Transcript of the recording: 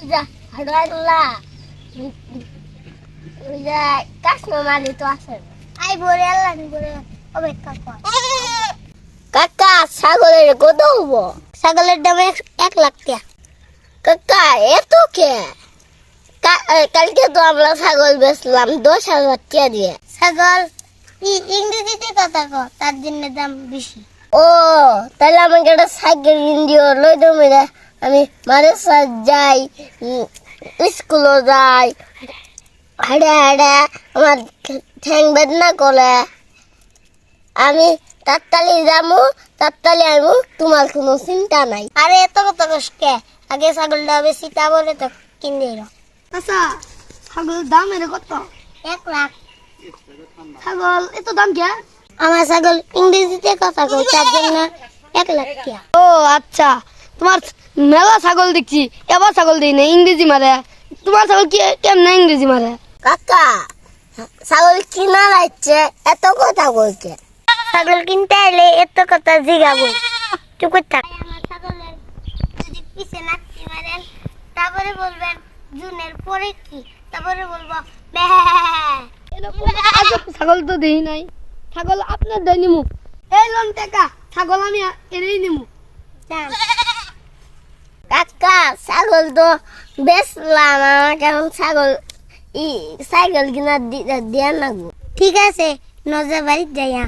যা হাড়লা ওই যে কাশনো মালি তো আছে আই বলে আল্লাহ বলে অপেক্ষা কর কাকা ছাগলের কত হবো ছাগলের দাম 1 লাখ টাকা কাকা এত কে কালকে তো আমরা ছাগল বেচলাম 10,000 টাকা দিয়ে ছাগল ইংরেজিতে কথা কো তার জন্য দাম বেশি ও তাহলে আমাকে একটা সাইকেল কিনদিও লই তুমি রে আমি মাদ্রাসা যাই স্কুলে যাই হাড়ে হাড়ে আমার ঠ্যাং বেদনা করে আমি তাড়াতাড়ি যাবো তাড়াতাড়ি আইবো তোমার কোনো চিন্তা নাই আরে এত কথা কষ্টে আগে ছাগলটা বেশি তারপরে তো কিনে এলো আচ্ছা ছাগলের দাম এর কত? 1 লাখ ছাগল এত দাম কে? আমার ছাগল ইংরেজিতে কথা কই তার জন্য 1 লাখ টাকা ও আচ্ছা, তোমার মেলা ছাগল দেখছি, এবার ছাগল দেই না ইংরেজি মারে। তোমার ছাগল কি কেমনে ইংরেজি মারে? কাকা ছাগল কিনা লাগছে এত কথা কইছে ছাগল কিনতে এলে এত কথা জিগাবো চুপ থাক আমার ছাগলের যদি পিছে নাচতে মারেন তারপরে বলবেন জুনের পরে কি তারপরে বলবো বে এরকম আজব ছাগল তো দেই নাই। ছাগল আপনার দেই নিমু, এই লন টাকা ছাগল আমি এরেই নিমু। কাকা ছাগল তো বেচলাম আমাকে এখন সাইকেল কিনা দিয়ে না ঠিক আছে নজর বাড়ি যাইয়া